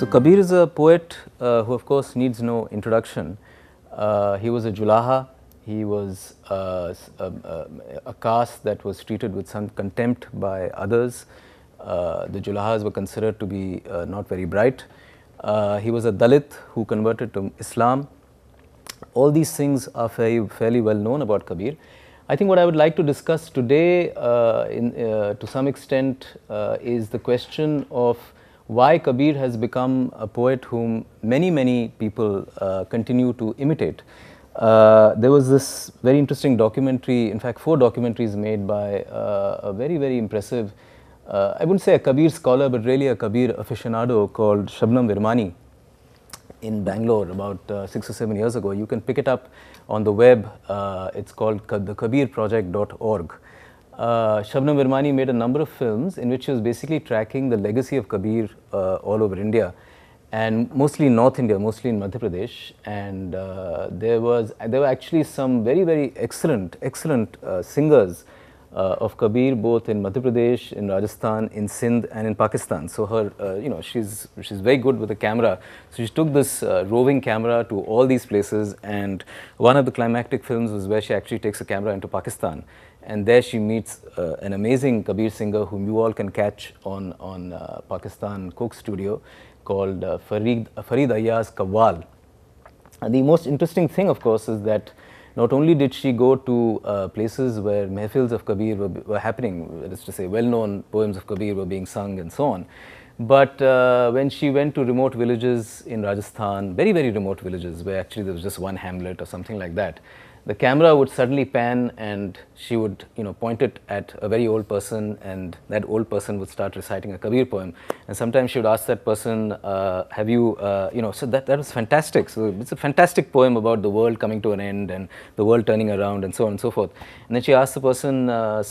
So Kabir is a poet who of course needs no introduction. He was a Julaha. He was a caste that was treated with some contempt by others. The Julahas were considered to be not very bright. He was a Dalit who converted to Islam. All these things are fairly well known about Kabir. I think what I would like to discuss today to some extent is the question of why Kabir has become a poet whom many people continue to imitate. There was this very interesting documentary, in fact 4 documentaries made by a very impressive, I wouldn't say a Kabir scholar, but really a Kabir aficionado called Shabnam Virmani in Bangalore about 6 or 7 years ago. You can pick it up on the web. It's called thekabirproject.org. Shabnam Virmani made a number of films in which he was basically tracking the legacy of Kabir all over India, and mostly in North India, mostly in Madhya Pradesh. And there were actually some very excellent singers of Kabir, both in Madhya Pradesh, in Rajasthan, in Sindh, and in Pakistan. So her, she's very good with the camera. So she took this roving camera to all these places, and one of the climactic films was where she actually takes a camera into Pakistan, and there she meets an amazing Kabir singer whom you all can catch on Pakistan Coke Studio, called Farid Ayyaz Qawwal. And the most interesting thing, of course, is that not only did she go to places where mehfils of Kabir were happening, that is to say well-known poems of Kabir were being sung and so on, but when she went to remote villages in Rajasthan, very remote villages where actually there was just one hamlet or something like that, the camera would suddenly pan and she would point it at a very old person, and that old person would start reciting a Kabir poem. And sometimes she would ask that person, have you, so that was fantastic. So it's a fantastic poem about the world coming to an end and the world turning around and so on and so forth. And then she asked the person, where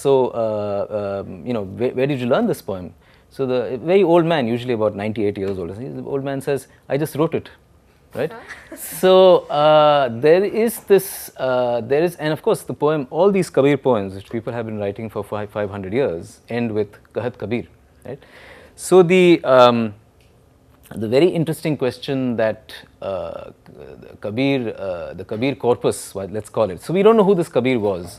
did you learn this poem? So the very old man, usually about 98 years old, the old man says, I just wrote it. Right? So there is this, and of course the poem, all these Kabir poems which people have been writing for 500 years end with Kahat Kabir, right? So the very interesting question that the Kabir corpus, let's call it. So we don't know who this Kabir was.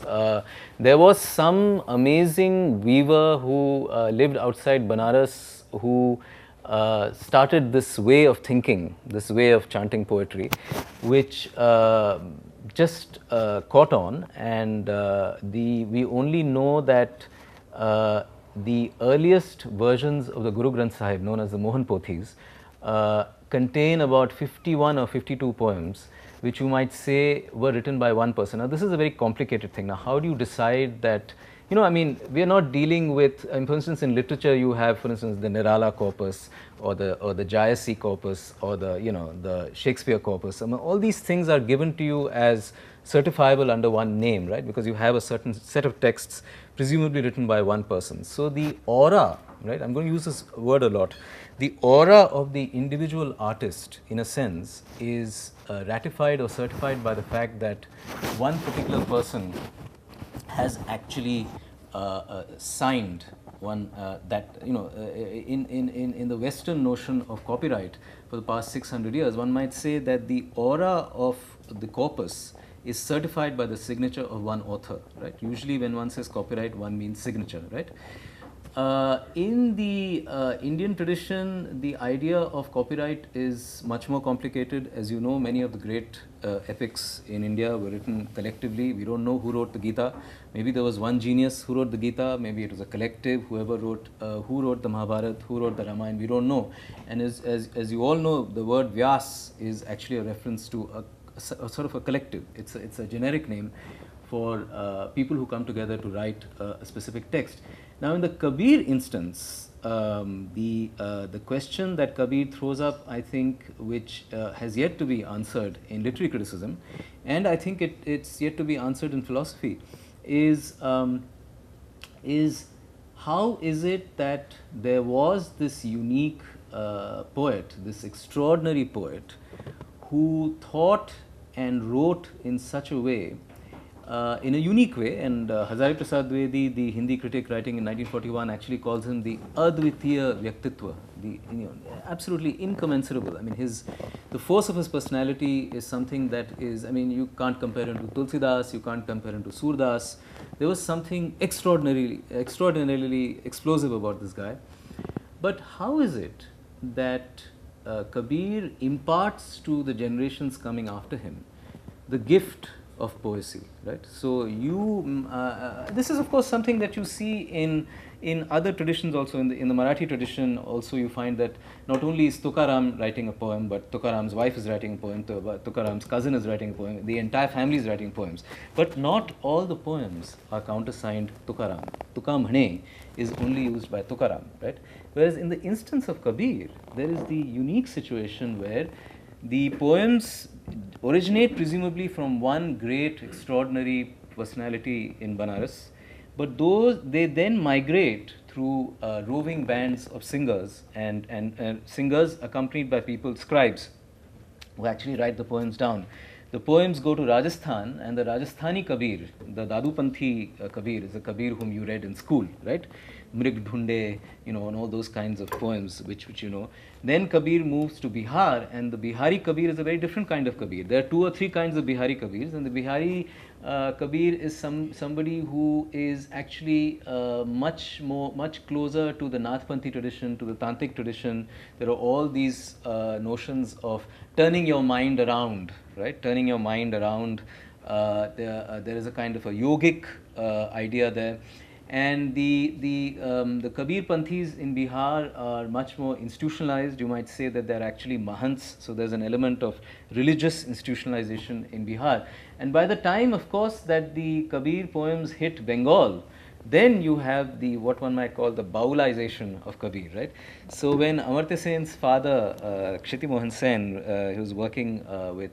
There was some amazing weaver who lived outside Banaras who started this way of thinking, this way of chanting poetry, which just caught on, and we only know that the earliest versions of the Guru Granth Sahib, known as the Mohan Pothis, contain about 51 or 52 poems, which you might say were written by one person. Now this is a very complicated thing. Now how do you decide that? I mean, we are not dealing with, for instance, in literature you have, for instance, the Nirala corpus or the Jayasi corpus or the Shakespeare corpus. I mean, all these things are given to you as certifiable under one name, right? Because you have a certain set of texts presumably written by one person. So the aura, right? I'm going to use this word a lot. The aura of the individual artist, in a sense, is ratified or certified by the fact that one particular person has actually signed one that in the Western notion of copyright for the past 600 years, one might say that the aura of the corpus is certified by the signature of one author, right? Usually when one says copyright, one means signature, right? In the Indian tradition, the idea of copyright is much more complicated. As you know, many of the great epics in India were written collectively. We don't know who wrote the Gita. Maybe there was one genius who wrote the Gita. Maybe it was a collective, whoever wrote, who wrote the Mahabharata, who wrote the Ramayana. We don't know. And as you all know, the word Vyas is actually a reference to a sort of a collective. It's a generic name for people who come together to write a specific text. Now, in the Kabir instance, the question that Kabir throws up, I think, which has yet to be answered in literary criticism, and I think it's yet to be answered in philosophy, is how is it that there was this unique poet, this extraordinary poet, who thought and wrote in such a way in a unique way, and Hazare Prasad Dwivedi, the Hindi critic writing in 1941, actually calls him the Advitiya Vyaktitva, the absolutely incommensurable. I mean, the force of his personality is something that is, I mean, you can't compare him to Tulsidas, you can't compare him to Surdas. There was something extraordinarily explosive about this guy. But how is it that Kabir imparts to the generations coming after him the gift of poesy, right? So this is of course something that you see in other traditions also. In the Marathi tradition also, you find that not only is Tukaram writing a poem, but Tukaram's wife is writing a poem, Tukaram's cousin is writing a poem, the entire family is writing poems. But not all the poems are countersigned Tukaram. Tukamhane is only used by Tukaram, right? Whereas in the instance of Kabir, there is the unique situation where the poems originate presumably from one great, extraordinary personality in Banaras, but they then migrate through roving bands of singers and singers accompanied by scribes, who actually write the poems down. The poems go to Rajasthan, and the Rajasthani Kabir, the Dadupanthi Kabir, is a Kabir whom you read in school, right? Mrig Dhunde, and all those kinds of poems which you know. Then Kabir moves to Bihar, and the Bihari Kabir is a very different kind of Kabir. There are 2 or 3 kinds of Bihari Kabirs, and the Bihari Kabir is somebody who is actually much closer to the Nathpanthi tradition, to the Tantric tradition. There are all these notions of turning your mind around, right? Turning your mind around. There is a kind of a yogic idea there. And the Kabir Panthis in Bihar are much more institutionalized. You might say that they're actually Mahants, so there's an element of religious institutionalization in Bihar. And by the time, of course, that the Kabir poems hit Bengal, then you have what one might call the Baulization of Kabir, right? So when Amartya Sen's father, Kshiti Mohan Sen, he was working with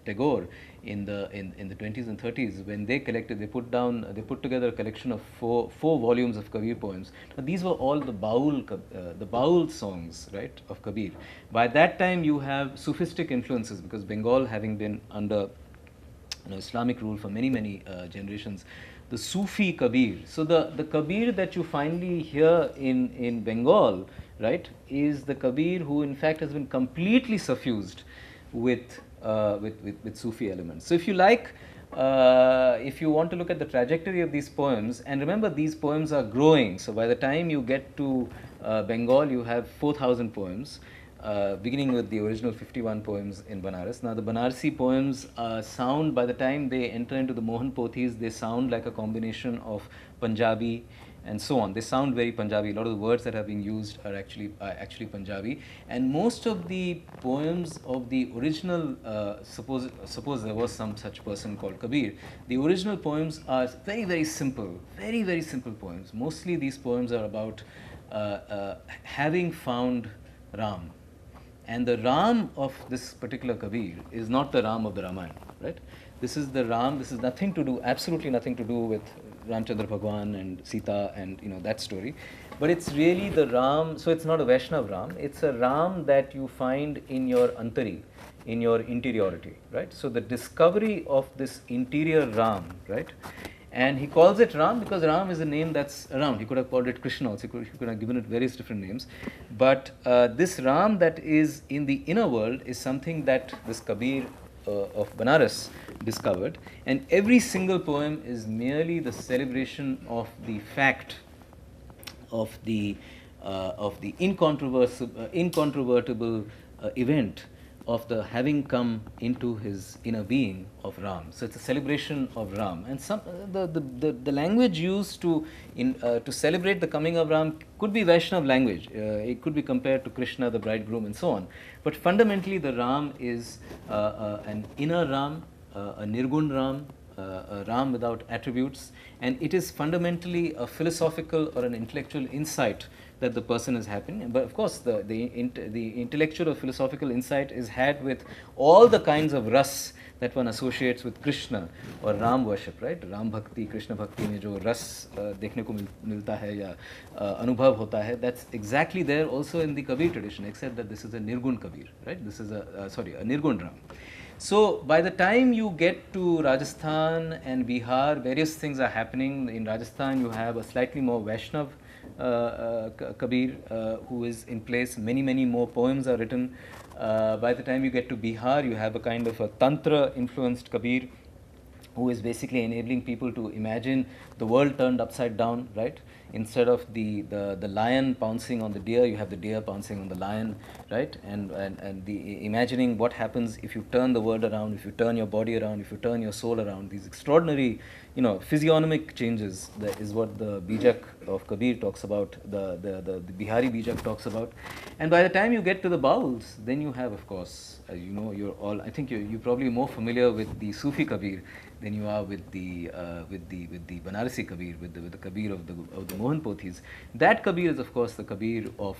Tagore in the 20s and 30s, when they put together a collection of four volumes of Kabir poems. Now, these were all the Baul songs, right, of Kabir. By that time, you have Sufistic influences, because Bengal, having been under Islamic rule for many generations, the Sufi Kabir. So the Kabir that you finally hear in Bengal, right, is the Kabir who in fact has been completely suffused with Sufi elements. So if you like, if you want to look at the trajectory of these poems, and remember these poems are growing, so by the time you get to Bengal, you have 4,000 poems, beginning with the original 51 poems in Banaras. Now the Banarsi poems sound, by the time they enter into the Mohan Pothis, they sound like a combination of Punjabi and so on. They sound very Punjabi. A lot of the words that have been used are actually Punjabi. And most of the poems of the original, suppose there was some such person called Kabir, the original poems are very simple, very simple poems. Mostly these poems are about having found Ram. And the Ram of this particular Kabir is not the Ram of the Ramayana, right? This is the Ram, this is absolutely nothing to do with Ramchandra Bhagwan and Sita and that story. But it's really the Ram, so it's not a Vaishnav Ram, it's a Ram that you find in your antari, in your interiority, right? So the discovery of this interior Ram, right? And he calls it Ram because Ram is a name that's around. He could have called it Krishna also. He could have given it various different names. But this Ram that is in the inner world is something that this Kabir of Banaras discovered. And every single poem is merely the celebration of the fact of the incontrovertible event of the having come into his inner being of Ram. So it's a celebration of Ram, and the language used to celebrate the coming of Ram could be Vaishnav language. It could be compared to Krishna, the bridegroom, and so on. But fundamentally, the Ram is an inner Ram, a Nirgun Ram, a Ram without attributes, and it is fundamentally a philosophical or an intellectual insight that the person is having. But of course, the intellectual or philosophical insight is had with all the kinds of ras that one associates with Krishna or Ram worship, right? Ram Bhakti, Krishna Bhakti mein jo ras dekhne ko milta hai ya anubhav hota hai, that's exactly there also in the Kabir tradition, except that this is a Nirgun Kabir, right? This is a Nirgun Ram. So by the time you get to Rajasthan and Bihar, various things are happening. In Rajasthan, you have a slightly more Vaishnav Kabir who is in place. Many more poems are written. By the time you get to Bihar, you have a kind of a Tantra influenced Kabir who is basically enabling people to imagine the world turned upside down, right? Instead of the lion pouncing on the deer, you have the deer pouncing on the lion, right? And the imagining what happens if you turn the world around, if you turn your body around, if you turn your soul around. These extraordinary, physiognomic changes, that is what the Bijak of Kabir talks about, the Bihari Bijak talks about. And by the time you get to the Bauls, then you have, of course, I think you're probably more familiar with the Sufi Kabir than you are with the Banarasi Kabir, with the Kabir of the Mohan Pothis. That Kabir is, of course, the Kabir of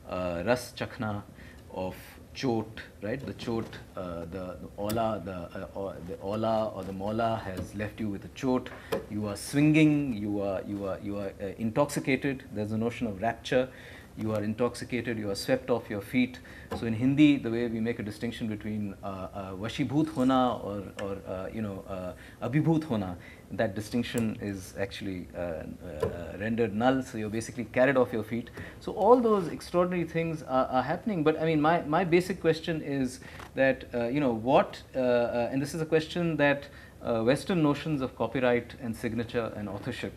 Ras Chakhna, of Chot, right? The Chot, the Ola, the Ola or the Mola has left you with a Chot. You are swinging. You are intoxicated. There's a notion of rapture. You are intoxicated, you are swept off your feet. So in Hindi, the way we make a distinction between Vashibhoot Hona or Abhibhoot Hona, that distinction is actually rendered null. So you're basically carried off your feet. So all those extraordinary things are happening. But I mean, my basic question is that, and this is a question that Western notions of copyright and signature and authorship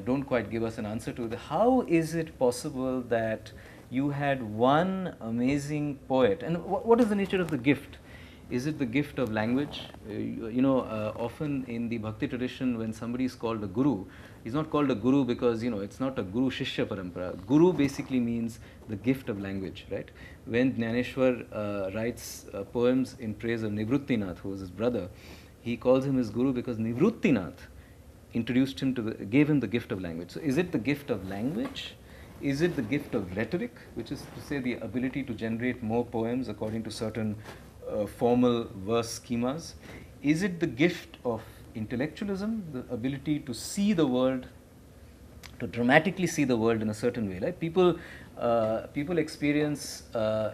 don't quite give us an answer to. How is it possible that you had one amazing poet, and what is the nature of the gift? Is it the gift of language? Often in the Bhakti tradition, when somebody is called a guru, he's not called a guru because, it's not a guru shishya parampara. Guru basically means the gift of language, right? When Jnaneshwar writes poems in praise of Nivruttinath, who was his brother, he calls him his guru because Nivruttinath introduced him gave him the gift of language. So is it the gift of language? Is it the gift of rhetoric, which is to say the ability to generate more poems according to certain formal verse schemas? Is it the gift of intellectualism, the ability to see the world, to dramatically see the world in a certain way? Like people experience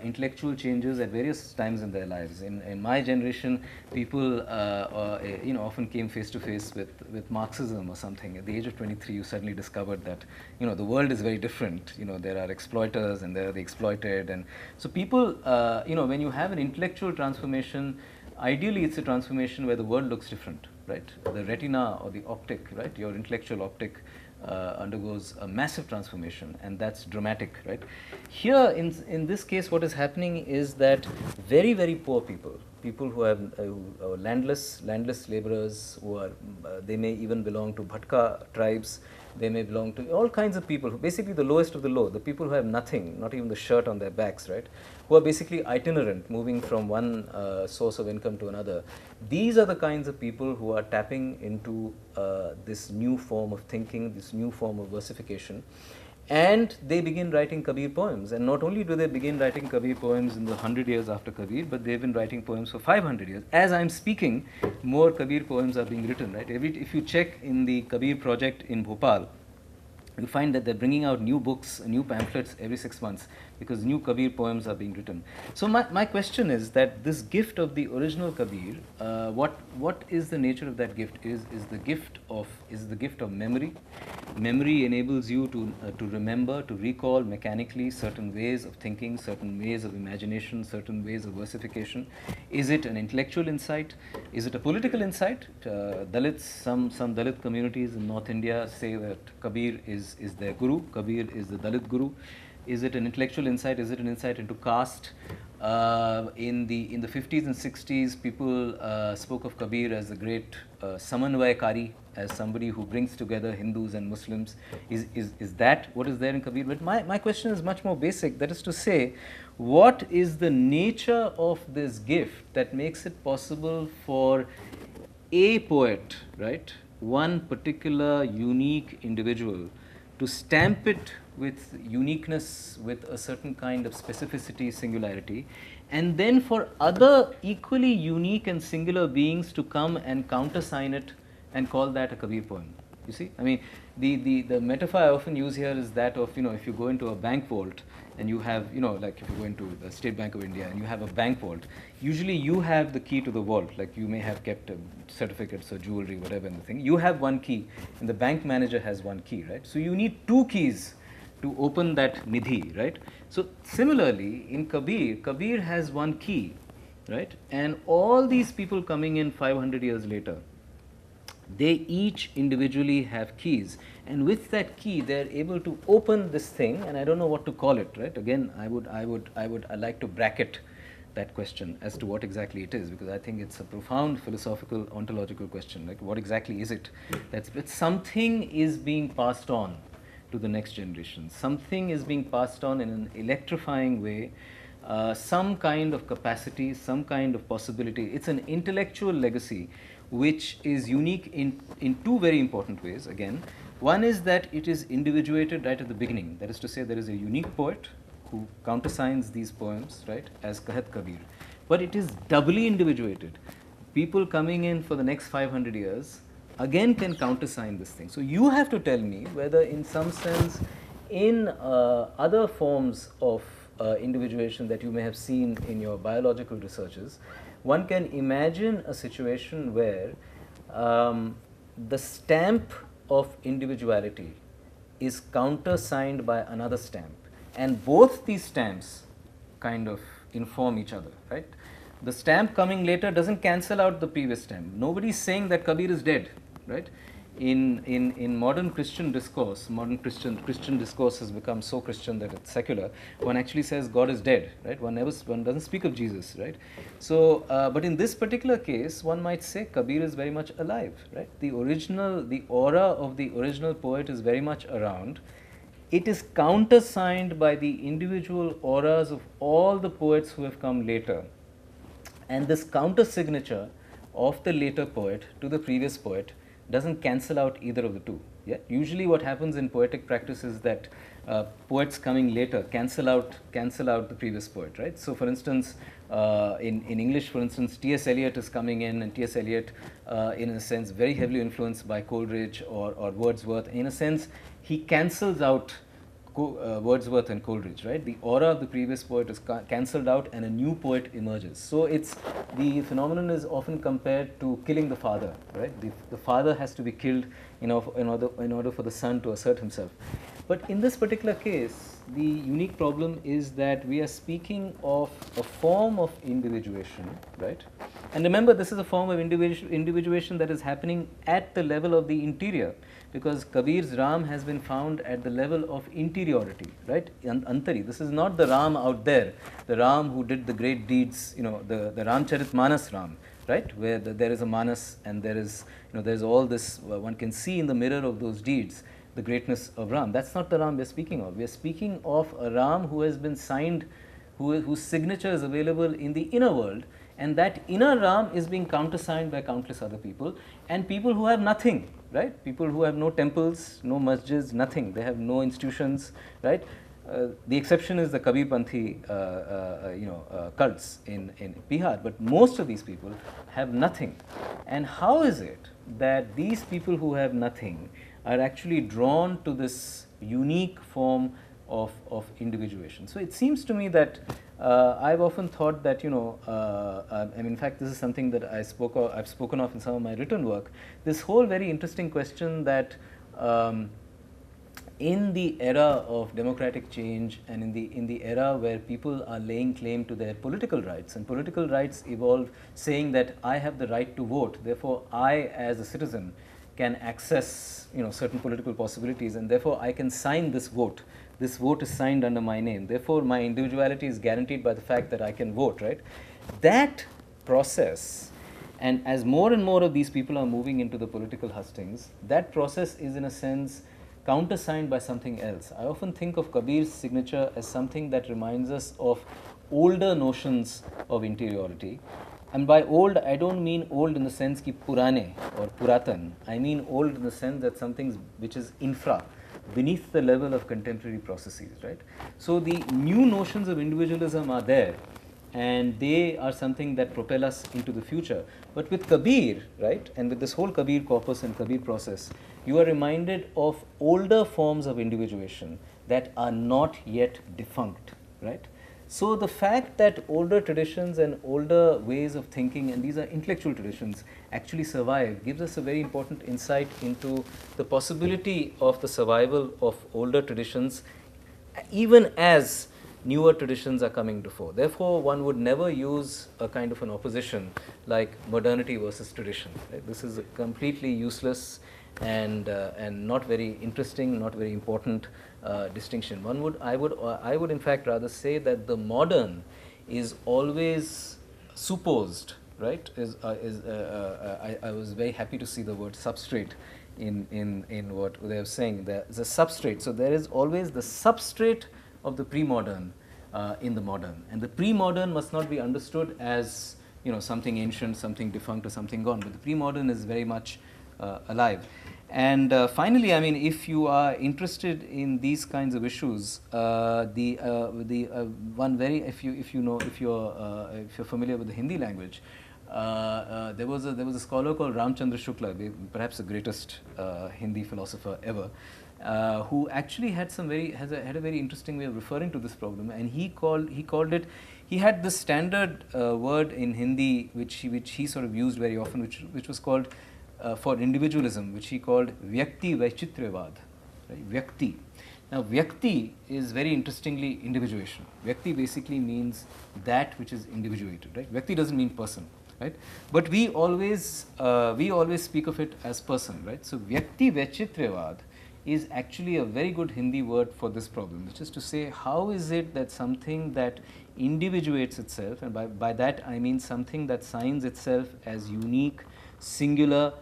intellectual changes at various times in their lives. In my generation, people often came face to face with Marxism or something. At the age of 23, you suddenly discovered that the world is very different. There are exploiters and there are the exploited, and so people when you have an intellectual transformation, ideally it's a transformation where the world looks different, right? The retina or the optic, right? Your intellectual optic undergoes a massive transformation, and that's dramatic, right? Here, in this case, what is happening is that very poor people who have landless laborers, who are they may even belong to Bhatka tribes, they may belong to all kinds of people, basically the lowest of the low, the people who have nothing, not even the shirt on their backs, right? Who are basically itinerant, moving from one source of income to another. These are the kinds of people who are tapping into this new form of thinking, this new form of versification, and they begin writing Kabir poems. And not only do they begin writing Kabir poems in the 100 years after Kabir, but they've been writing poems for 500 years. As I'm speaking, more Kabir poems are being written, right? If you check in the Kabir project in Bhopal, you find that they're bringing out new books, new pamphlets every 6 months, because new Kabir poems are being written. So my question is that this gift of the original Kabir, what is the nature of that gift? Is the gift of memory? Memory enables you to remember, to recall mechanically certain ways of thinking, certain ways of imagination, certain ways of versification. Is it an intellectual insight? Is it a political insight? Dalits, some Dalit communities in North India say that Kabir is their guru, Kabir is the Dalit guru. Is it an intellectual insight? Is it an insight into caste? In the 50s and 60s, people spoke of Kabir as the great Samanvayakari, as somebody who brings together Hindus and Muslims. Is that what is there in Kabir? But my question is much more basic. That is to say, what is the nature of this gift that makes it possible for a poet, right, one particular unique individual, to stamp it with uniqueness, with a certain kind of specificity, singularity, and then for other equally unique and singular beings to come and countersign it and call that a Kabir poem? You see, I mean, the metaphor I often use here is that of, if you go into a bank vault and you have, like if you go into the State Bank of India and you have a bank vault, usually you have the key to the vault, like you may have kept certificates or jewelry, whatever in the thing. You have one key and the bank manager has one key, right? So you need two keys to open that nidhi, right? So similarly, in Kabir has one key, right? And all these people coming in 500 years later, they each individually have keys, and with that key they are able to open this thing, and I don't know what to call it, right? Again, I like to bracket that question as to what exactly it is, because I think it's a profound philosophical ontological question, like what exactly is it? But something is being passed on to the next generation, something is being passed on in an electrifying way, some kind of capacity, some kind of possibility. It's an intellectual legacy which is unique in two very important ways. Again, one is that it is individuated right at the beginning. That is to say, there is a unique poet who countersigns these poems, right, as Kahat Kabir. But it is doubly individuated. People coming in for the next 500 years again can countersign this thing. So you have to tell me whether in some sense in other forms of individuation that you may have seen in your biological researches, one can imagine a situation where the stamp of individuality is countersigned by another stamp, and both these stamps kind of inform each other, right? The stamp coming later doesn't cancel out the previous stamp. Nobody is saying that Kabir is dead, right? In modern Christian discourse, Christian discourse has become so Christian that it's secular. One actually says God is dead, right? One doesn't speak of Jesus, right? So, but in this particular case, one might say Kabir is very much alive, right? The aura of the original poet is very much around. It is countersigned by the individual auras of all the poets who have come later. And this counter signature of the later poet to the previous poet doesn't cancel out either of the two. Yeah? Usually what happens in poetic practice is that poets coming later cancel out the previous poet, right? So for instance, in English, for instance, T.S. Eliot is coming in, and T.S. Eliot, in a sense, very heavily influenced by Coleridge or Wordsworth. In a sense, he cancels out Wordsworth and Coleridge, right? The aura of the previous poet is cancelled out and a new poet emerges. So the phenomenon is often compared to killing the father, right? The father has to be killed in order for the son to assert himself. But in this particular case, the unique problem is that we are speaking of a form of individuation, right? And remember, this is a form of individuation that is happening at the level of the interior, because Kabir's Ram has been found at the level of interiority, right? Antari. This is not the Ram out there, the Ram who did the great deeds, the Ramcharitmanas Ram, right? Where there is a Manas and there is all this, one can see in the mirror of those deeds the greatness of Ram. That's not the Ram we are speaking of. We are speaking of a Ram who has been signed, whose signature is available in the inner world, and that inner Ram is being countersigned by countless other people, and people who have nothing, right? People who have no temples, no masjids, nothing. They have no institutions, right? The exception is the Kabir Panthi, cults in Bihar, but most of these people have nothing. And how is it that these people who have nothing are actually drawn to this unique form of individuation? So it seems to me that I've often thought that, in fact, this is something that I've spoken of in some of my written work. This whole very interesting question that in the era of democratic change and in the era where people are laying claim to their political rights, and political rights evolve saying that I have the right to vote, therefore I as a citizen can access certain political possibilities, and therefore I can sign this vote. This vote is signed under my name, therefore my individuality is guaranteed by the fact that I can vote, right? That process, and as more and more of these people are moving into the political hustings, that process is in a sense countersigned by something else. I often think of Kabir's signature as something that reminds us of older notions of interiority. And by old, I don't mean old in the sense ki purane or puratan. I mean old in the sense that something which is infra, beneath the level of contemporary processes, right? So the new notions of individualism are there, and they are something that propel us into the future. But with Kabir, right, and with this whole Kabir corpus and Kabir process, you are reminded of older forms of individuation that are not yet defunct, right? So the fact that older traditions and older ways of thinking, and these are intellectual traditions, actually survive gives us a very important insight into the possibility of the survival of older traditions even as newer traditions are coming to fore. Therefore, one would never use a kind of an opposition like modernity versus tradition. Right? This is a completely useless and not very interesting, not very important distinction. I would in fact rather say that the modern is always supposed, right? I was very happy to see the word substrate in what Uday was saying. There's a substrate. So there is always the substrate of the pre-modern in the modern, and the pre-modern must not be understood as something ancient, something defunct, or something gone. But the pre-modern is very much alive. And finally, I mean, if you are interested in these kinds of issues, if you're familiar with the Hindi language, there was a scholar called Ramchandra Shukla, perhaps the greatest Hindi philosopher ever, who actually had a very interesting way of referring to this problem, and he called it. He had this standard word in Hindi which he sort of used very often, which was called for individualism, which he called Vyakti Vaichitryavad, right? Vyakti. Now, Vyakti is very interestingly individuation. Vyakti basically means that which is individuated, right? Vyakti doesn't mean person, right? But we always speak of it as person, right? So, Vyakti Vaichitryavad is actually a very good Hindi word for this problem, which is to say, how is it that something that individuates itself, and by that I mean something that signs itself as unique, singular,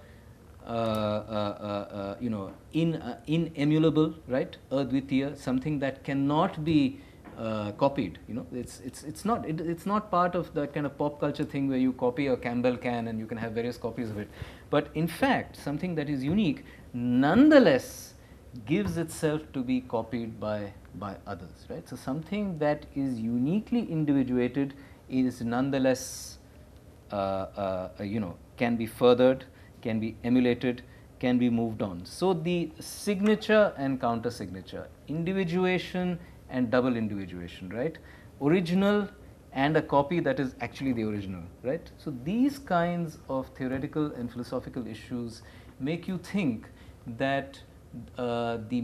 inemulable, right? Advitiya, something that cannot be copied. It's not part of the kind of pop culture thing where you copy a Campbell can and you can have various copies of it. But in fact, something that is unique, nonetheless, gives itself to be copied by others, right? So something that is uniquely individuated is nonetheless, can be furthered, can be emulated, can be moved on. So the signature and counter signature, individuation and double individuation, right? Original and a copy that is actually the original, right? So these kinds of theoretical and philosophical issues make you think that in the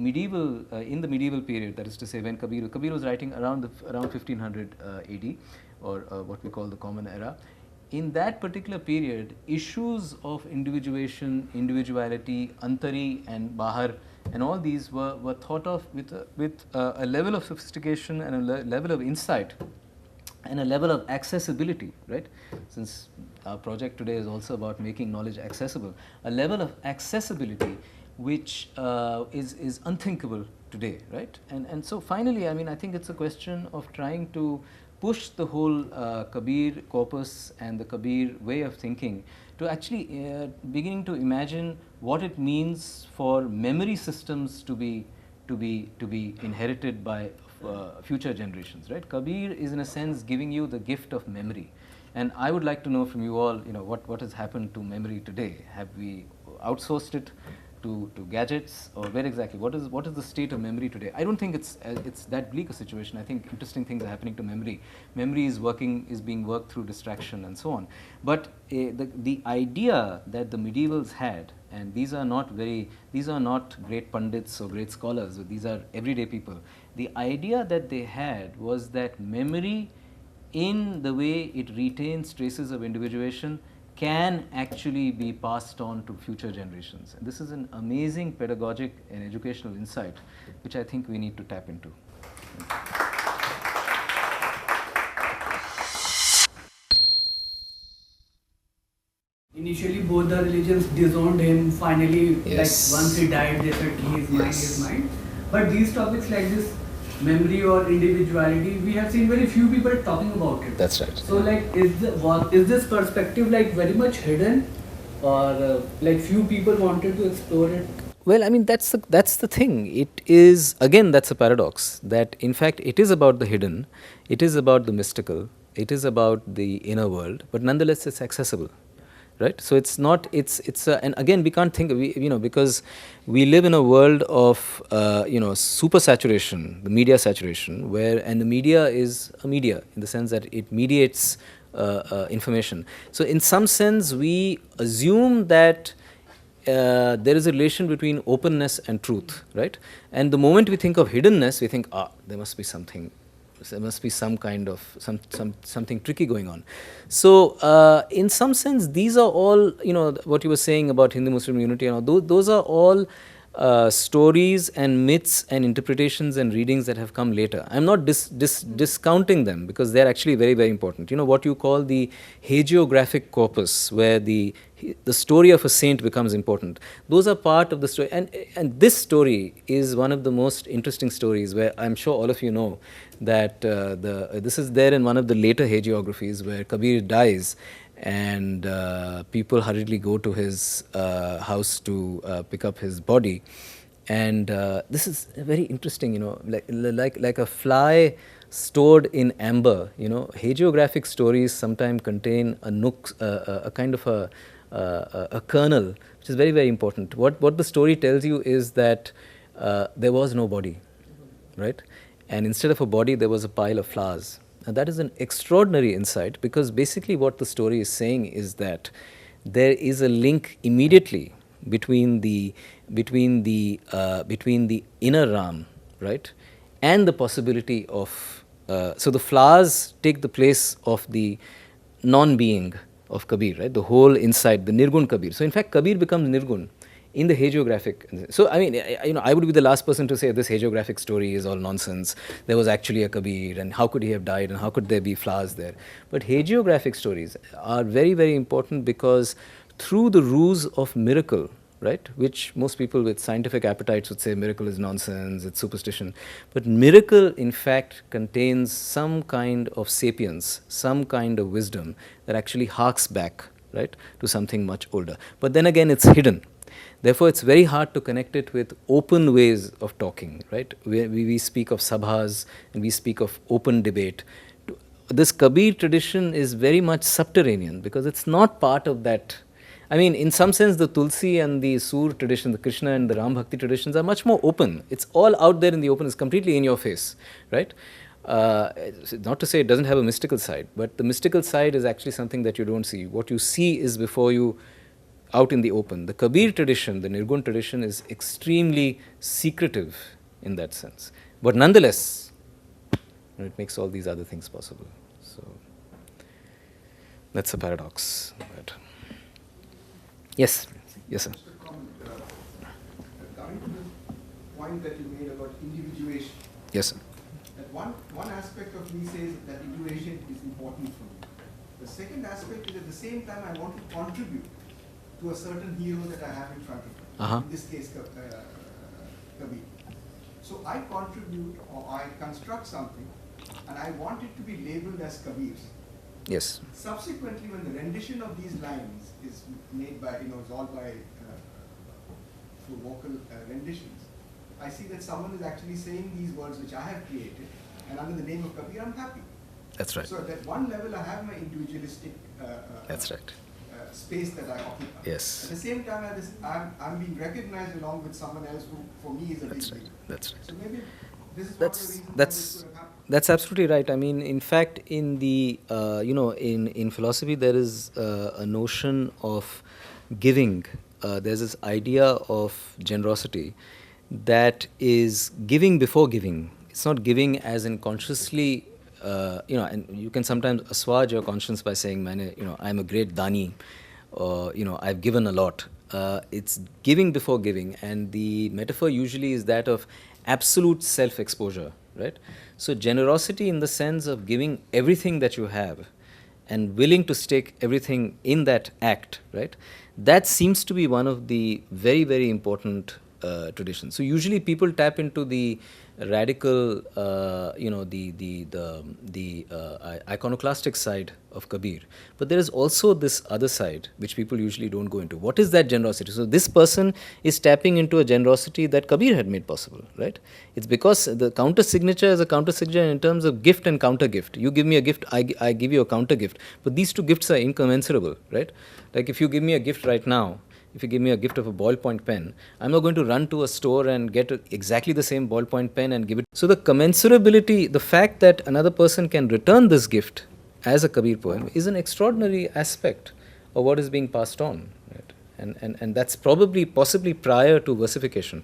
medieval period, that is to say, when Kabir was writing around 1500 AD, or what we call the Common Era. In that particular period, issues of individuation, individuality, antari and bahar, and all these were thought of with a level of sophistication and a level of insight and a level of accessibility, right? Since our project today is also about making knowledge accessible, a level of accessibility which is unthinkable today, right? And so finally, I mean, I think it's a question of trying to push the whole Kabir corpus and the Kabir way of thinking to actually beginning to imagine what it means for memory systems to be inherited by future generations, right? Kabir is in a sense giving you the gift of memory, and I would like to know from you all, what has happened to memory today? Have we outsourced it to gadgets, or where exactly? What is the state of memory today? I don't think it's that bleak a situation. I think interesting things are happening to memory. Memory is being worked through distraction and so on. But the idea that the medievals had, and these are not great pundits or great scholars, but these are everyday people. The idea that they had was that memory, in the way it retains traces of individuation, can actually be passed on to future generations. And this is an amazing pedagogic and educational insight, which I think we need to tap into. Initially, both the religions disowned him. Finally, Yes. like once he died, they said he is mine, he is mine. But these topics like this, memory or individuality, we have seen very few people talking about it. That's right. So, like, is this perspective like very much hidden, or like few people wanted to explore it? Well, I mean, that's the thing. It is, again, that's a paradox, that in fact it is about the hidden, it is about the mystical, it is about the inner world, but nonetheless it's accessible, right? So it's not, and again, we can't think, because we live in a world of, super saturation, the media saturation, and the media is a media in the sense that it mediates information. So in some sense, we assume that there is a relation between openness and truth, right? And the moment we think of hiddenness, we think, there must be something. There must be some kind of something tricky going on. So, in some sense, these are all, what you were saying about Hindu-Muslim unity, and all, those are all stories and myths and interpretations and readings that have come later. I'm not discounting them, because they're actually very, very important. What you call the hagiographic corpus, where the story of a saint becomes important. Those are part of the story. And this story is one of the most interesting stories, where I'm sure all of you know that this is there in one of the later hagiographies, where Kabir dies, and people hurriedly go to his house to pick up his body. And this is very interesting, like a fly stored in amber. Hagiographic stories sometimes contain a kind of a kernel, which is very, very important. What the story tells you is that there was no body, right? And instead of a body, there was a pile of flowers. And that is an extraordinary insight, because basically what the story is saying is that there is a link immediately between the inner Ram, right, and the possibility of so the flowers take the place of the non-being of Kabir, right? The whole inside, the Nirgun Kabir. So in fact, Kabir becomes Nirgun in the hagiographic. So I mean, I would be the last person to say this hagiographic story is all nonsense. There was actually a Kabir, and how could he have died, and how could there be flowers there? But hagiographic stories are very, very important, because through the ruse of miracle, right, which most people with scientific appetites would say miracle is nonsense, it's superstition. But miracle, in fact, contains some kind of sapience, some kind of wisdom that actually harks back, right, to something much older. But then again, it's hidden. Therefore, it's very hard to connect it with open ways of talking, right? We speak of sabhas, and we speak of open debate. This Kabir tradition is very much subterranean, because it's not part of that. I mean, in some sense, the Tulsi and the Sur tradition, the Krishna and the Ram Bhakti traditions are much more open. It's all out there in the open. It's completely in your face, right? Not to say it doesn't have a mystical side, but the mystical side is actually something that you don't see. What you see is before you, out in the open. The Kabir tradition, the Nirgun tradition, is extremely secretive in that sense. But nonetheless, it makes all these other things possible. So that's a paradox. But yes, yes, sir. Just a comment. Coming to the point that you made about individuation. Yes, sir. That one aspect of me says that individuation is important for me. The second aspect is, at the same time, I want to contribute to a certain hero that I have in front of me. In this case, Kabir. So I contribute, or I construct something, and I want it to be labeled as Kabir's. Yes. Subsequently, when the rendition of these lines is made by, is all by through vocal renditions, I see that someone is actually saying these words which I have created, and under the name of Kabir, I'm happy. That's right. So at that one level, I have my individualistic That's right. Space that I occupy. Yes. At the same time, I'm being recognized along with someone else who, for me, is a That's big right. deal. This is So maybe this is that's absolutely right. I mean, in fact, in the in philosophy, there is a notion of giving. There's this idea of generosity that is giving before giving. It's not giving as in consciously. And you can sometimes assuage your conscience by saying, I'm a great dani, or, I've given a lot. It's giving before giving, and the metaphor usually is that of absolute self-exposure, right? So generosity in the sense of giving everything that you have and willing to stake everything in that act, right? That seems to be one of the very, very important tradition. So usually people tap into the radical, iconoclastic side of Kabir. But there is also this other side which people usually don't go into. What is that generosity? So this person is tapping into a generosity that Kabir had made possible, right? It's because the counter signature is a counter signature in terms of gift and counter gift. You give me a gift, I give you a counter gift. But these two gifts are incommensurable, right? Like if you give me a gift right now, if you give me a gift of a ballpoint pen, I'm not going to run to a store and get exactly the same ballpoint pen and give it. So the commensurability, the fact that another person can return this gift as a Kabir poem is an extraordinary aspect of what is being passed on. Right? And that's possibly prior to versification.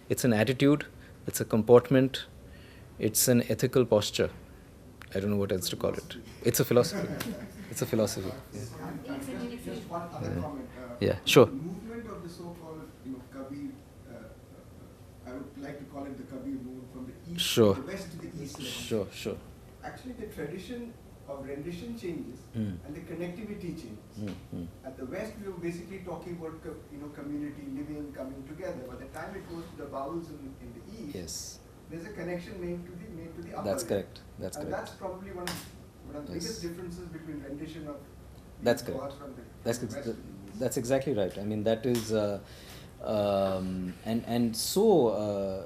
It's an attitude, it's a comportment, it's an ethical posture. I don't know what else to call it. It's a philosophy. It's a philosophy. Just one other comment. Yeah, sure. The movement of the so-called, Kabir, I would like to call it the Kabir movement from the east, Sure. the west to the east. Sure. Actually, the tradition of rendition changes and the connectivity changes. At the west, we were basically talking about community living, coming together. By the time it goes to the vowels in the east, Yes. there's a connection made to the upper. That's end. correct. That's and correct. that's probably one of the biggest differences between rendition of That's these correct. gods from the That's west to the east. that's exactly right. I mean, that is,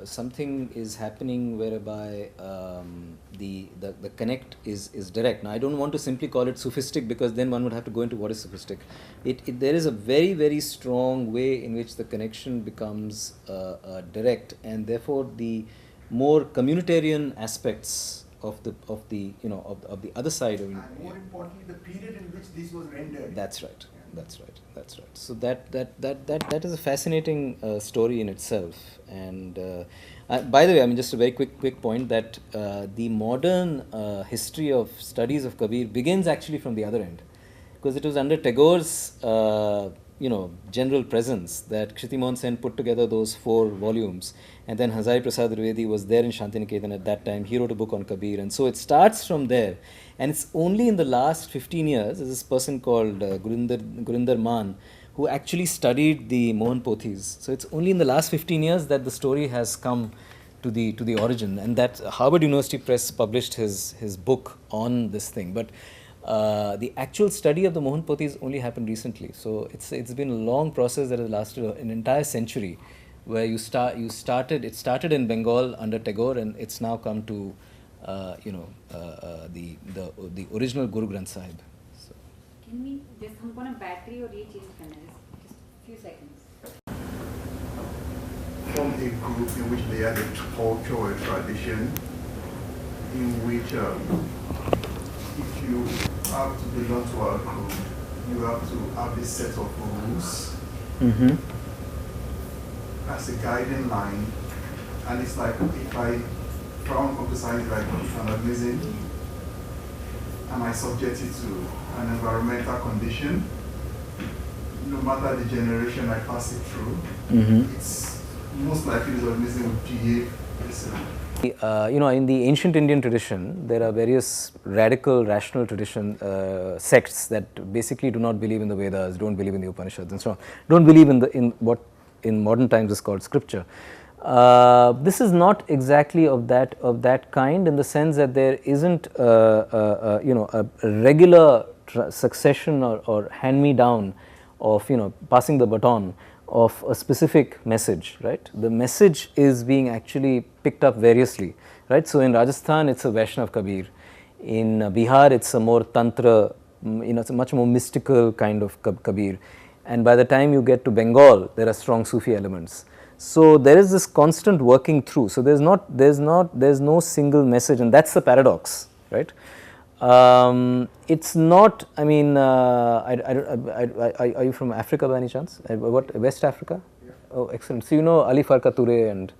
something is happening whereby the connect is direct. Now, I don't want to simply call it sophistic because then one would have to go into what is sophistic. There is a very, very strong way in which the connection becomes direct, and therefore the more communitarian aspects of the other side of it. And more importantly, the period in which this was rendered. That's right. That's right. So that is a fascinating story in itself. And by the way, I mean, just a very quick point that the modern history of studies of Kabir begins actually from the other end, because it was under Tagore's general presence that Kshiti Mohan Sen put together those 4 volumes, and then Hazari Prasad Dwivedi was there in Shantiniketan at that time. He wrote a book on Kabir, and so it starts from there. And it's only in the last 15 years, there's this person called Gurinder Maan, who actually studied the Mohan Pothis. So it's only in the last 15 years that the story has come to the origin, and that Harvard University Press published his book on this thing. But the actual study of the Mohan Pothis only happened recently. So it's been a long process that has lasted an entire century, where it started in Bengal under Tagore, and it's now come to the original Guru Granth Sahib. So. Can we just hump on a battery or change canals? Just a few seconds. From a group in which they had a culture or a tradition in which if you have to belong to our group, you have to have a set of rules as a guiding line. And it's like if I frown from the side like an organism and I subject it to an environmental condition, no matter the generation I pass it through, it's most likely the organism would behave the same. In the ancient Indian tradition, there are various radical, rational sects that basically do not believe in the Vedas, don't believe in the Upanishads, and so on, don't believe in what in modern times is called scripture. This is not exactly of that kind, in the sense that there isn't a regular succession or hand-me-down of passing the baton of a specific message, right? The message is being actually picked up variously, right? So in Rajasthan, it's a Vaishnav Kabir. In Bihar, it's a more Tantra, it's a much more mystical kind of Kabir. And by the time you get to Bengal, there are strong Sufi elements. So there is this constant working through. So there's no single message, and that's the paradox, right? It's not. I mean, are you from Africa by any chance? What, West Africa? Yeah. Oh, excellent. So you know Ali Farka Touré and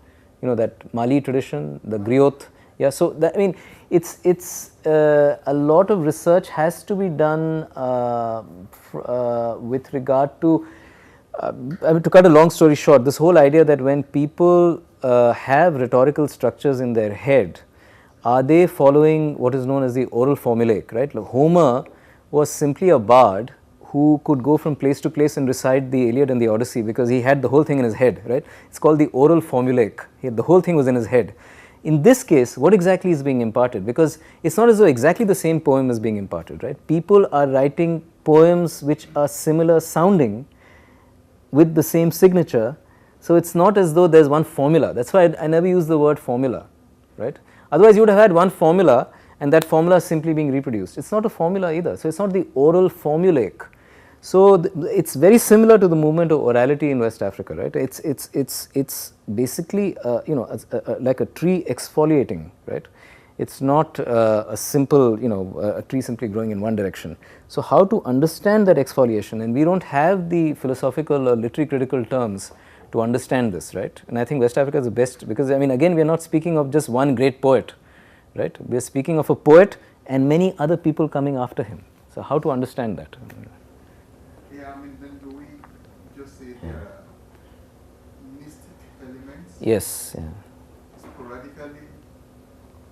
that Mali tradition, the griot. Yeah. So that, I mean, it's a lot of research has to be done with regard to. To cut a long story short, this whole idea that when people have rhetorical structures in their head, are they following what is known as the oral formulaic, right? Like Homer was simply a bard who could go from place to place and recite the Iliad and the Odyssey because he had the whole thing in his head, right. It is called the oral formulaic, the whole thing was in his head. In this case, what exactly is being imparted? Because it is not as though exactly the same poem is being imparted, right. People are writing poems which are similar sounding with the same signature. So, it is not as though there is one formula, that is why I never use the word formula, right. Otherwise, you would have had one formula and that formula is simply being reproduced. It is not a formula either. So, it is not the oral formulaic. So, it is very similar to the movement of orality in West Africa, right. It's basically like a tree exfoliating, right. It is not a simple a tree simply growing in one direction. So, how to understand that exfoliation, and we do not have the philosophical or literary critical terms to understand this, right. And I think West Africa is the best, because I mean again we are not speaking of just one great poet, right. We are speaking of a poet and many other people coming after him. So, how to understand that? Yeah, I mean, then do we just say there are mystic elements? Yes. Yeah. Sporadically?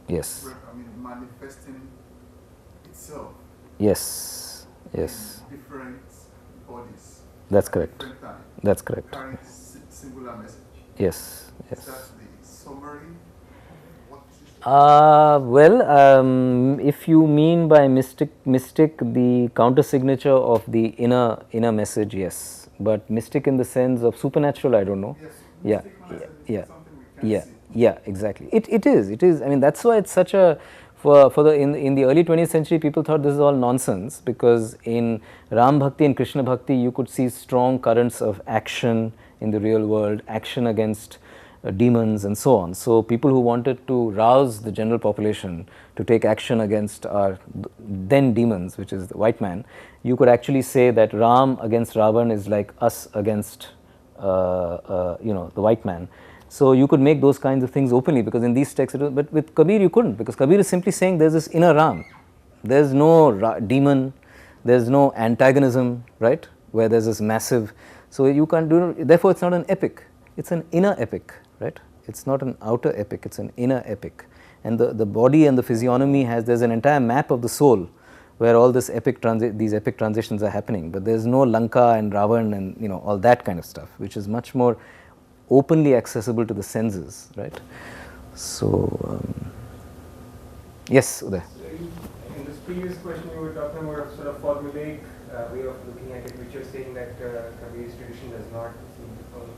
Yes. I mean, manifesting itself? Yes. Yes. In different bodies? That's correct. Different time? That's correct. Carrying singular message? Yes. Is Yes. that the summary? What is it? Well, if you mean by mystic the counter signature of the inner message, yes. But mystic in the sense of supernatural, I don't know. Yes, Yeah, mystic yeah, is something we can yeah, see. yeah, exactly. It is. I mean, that's why it's such a for the in the early 20th century, people thought this is all nonsense, because in Ram Bhakti and Krishna Bhakti, you could see strong currents of action in the real world, action against demons and so on. So, people who wanted to rouse the general population to take action against our then demons, which is the white man, you could actually say that Ram against Ravan is like us against the white man. So, you could make those kinds of things openly, because in these texts, but with Kabir you could not, because Kabir is simply saying there is this inner Ram, there is no demon, there is no antagonism, right, where there is this massive. So, you can't do, therefore, it is not an epic, it is an inner epic, right, it is not an outer epic, it is an inner epic. And the body and the physiognomy there is an entire map of the soul where all these epic transitions are happening, but there is no Lanka and Ravan and all that kind of stuff, which is much more openly accessible to the senses, right. So, yes, Uday. So in this previous question, you were talking about a sort of formulaic way of looking at it, which you're saying that Kabir's tradition does not seem to follow.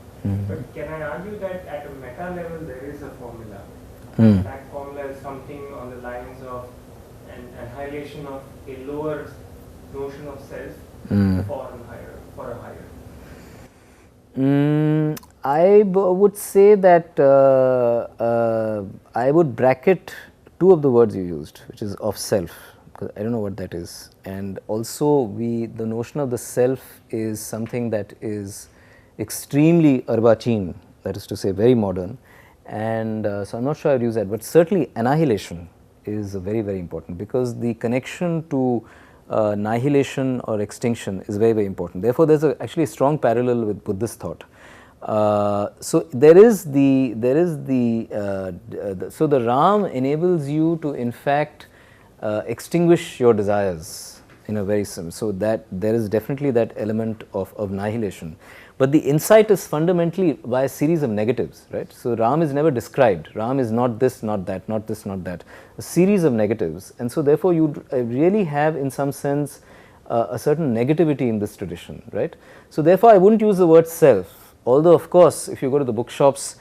But can I argue that at a meta level there is a formula? That formula is something on the lines of an annihilation of a lower notion of self for a higher. I would say that I would bracket two of the words you used, which is of self, because I don't know what that is, and also the notion of the self is something that is extremely Arbachin, that is to say very modern, and so I am not sure I would use that, but certainly annihilation is very, very important, because the connection to annihilation or extinction is very, very important. Therefore, there is actually a strong parallel with Buddhist thought. So there is so the Ram enables you to in fact extinguish your desires in a very simple, so that there is definitely that element of annihilation. But the insight is fundamentally by a series of negatives, right. So Ram is never described, Ram is not this, not that, not this, not that, a series of negatives, and so therefore you really have in some sense a certain negativity in this tradition, right. So therefore I would not use the word self. Although of course, if you go to the bookshops,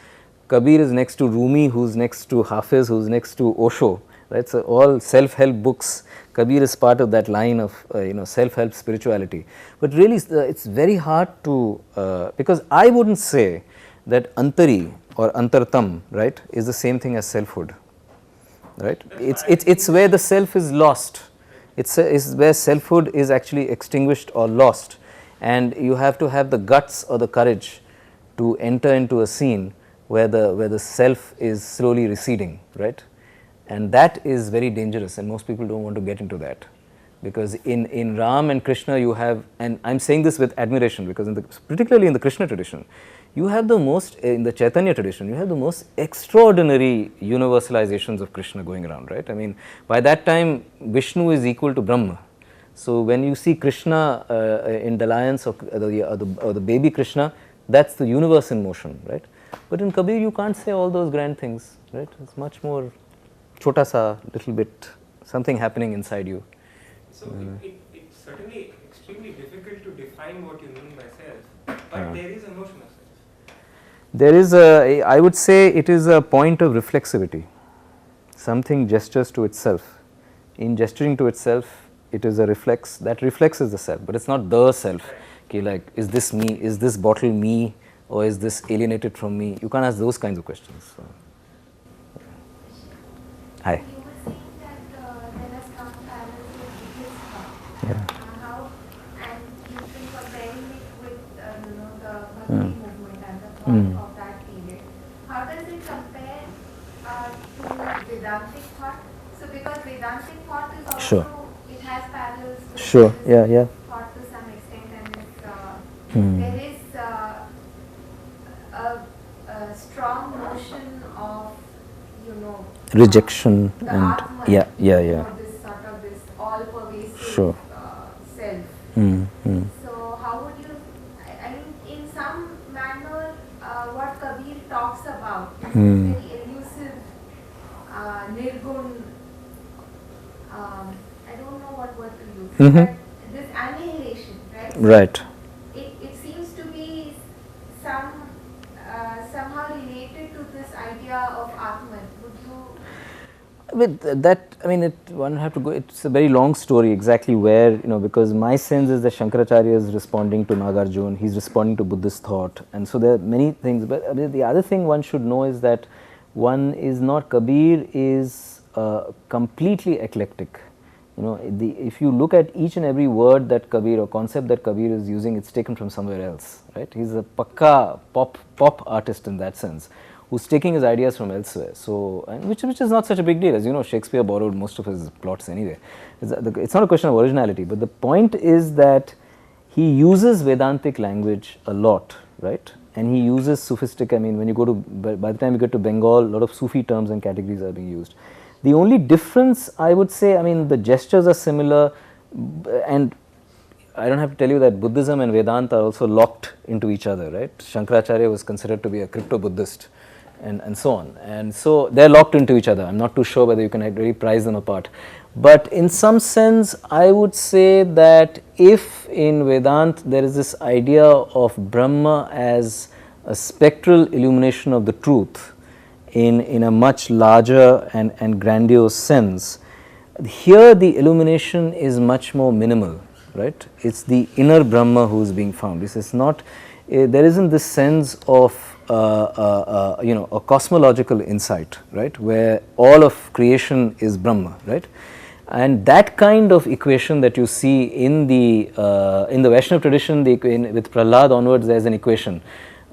Kabir is next to Rumi, who is next to Hafiz, who is next to Osho, right. So all self-help books, Kabir is part of that line of self-help spirituality. But really it is very hard to, because I would not say that Antari or Antartam, right, is the same thing as selfhood, right. It is where the self is lost, it is where selfhood is actually extinguished or lost, and you have to have the guts or the courage to enter into a scene where the self is slowly receding, right, and that is very dangerous, and most people do not want to get into that, because in Ram and Krishna you have, and I am saying this with admiration, because particularly in the Krishna tradition, you have the most, in the Chaitanya tradition, you have the most extraordinary universalizations of Krishna going around, right. I mean, by that time Vishnu is equal to Brahma, So when you see Krishna in the lions or the baby Krishna, that's the universe in motion, right? But in Kabir you can't say all those grand things, right? It's much more chota sa, little bit, something happening inside you. So it's certainly extremely difficult to define what you mean by self, but there is a notion of self. There is I would say it is a point of reflexivity. Something gestures to itself. In gesturing to itself, it is a reflex. That reflex is the self, but it's not the self. Okay, like, is this me? Is this bottle me? Or is this alienated from me? You can't ask those kinds of questions. So. Hi. You were saying that there are some parallels with Buddhist thought. Yeah. How, and you've been comparing it with the Bhakti movement and the thought of that period. How does it compare to Vedantic thought? So because Vedantic thought is also, it has parallels with Buddhist thought to some extent, and there is a strong notion of, rejection the and Atman, this sort of this all-pervasive self. So how would you, I mean, in some manner, what Kabir talks about is very elusive, nirgun, I don't know what word to use, but this annihilation, right? Right. It seems to be somehow related to this idea of Atman. Would you? With that, I mean, one have to go. It's a very long story. Exactly where, because my sense is that Shankaracharya is responding to Nagarjuna. He's responding to Buddhist thought, and so there are many things. But I mean, the other thing one should know is that one is not, Kabir is completely eclectic. If you look at each and every word that Kabir or concept that Kabir is using, it's taken from somewhere else, right? He's a pakka pop artist in that sense, who's taking his ideas from elsewhere. So, and which is not such a big deal, as you know. Shakespeare borrowed most of his plots anyway. It's not a question of originality, but the point is that he uses Vedantic language a lot, right? And he uses sophistic. I mean, when you go to, by the time you get to Bengal, a lot of Sufi terms and categories are being used. The only difference, I would say, I mean, the gestures are similar, and I don't have to tell you that Buddhism and Vedanta are also locked into each other, right? Shankaracharya was considered to be a crypto-Buddhist, and so on. And so they're locked into each other. I'm not too sure whether you can really prize them apart. But in some sense, I would say that if in Vedanta there is this idea of Brahma as a spectral illumination of the truth, in a much larger and grandiose sense, here the illumination is much more minimal, right? It's the inner Brahma who is being found. This is not, there isn't this sense of a cosmological insight, right, where all of creation is Brahma, right? And that kind of equation that you see in the Vaishnava tradition, with Prahlad onwards, there is an equation,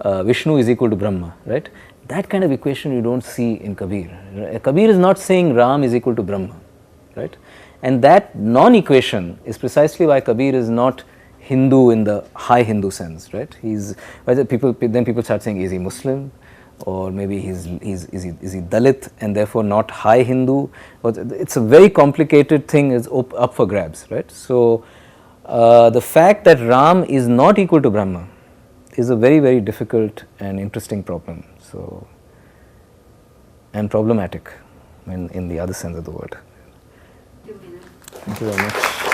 Vishnu is equal to Brahma, right? That kind of equation you don't see in Kabir. Kabir is not saying Ram is equal to Brahma, right? And that non-equation is precisely why Kabir is not Hindu in the high Hindu sense, right? Then people start saying, is he Muslim, or maybe is he Dalit and therefore not high Hindu? It's a very complicated thing. Is up for grabs, right? So the fact that Ram is not equal to Brahma is a very, very difficult and interesting problem. So, and problematic in the other sense of the word. Thank you. Thank you very much.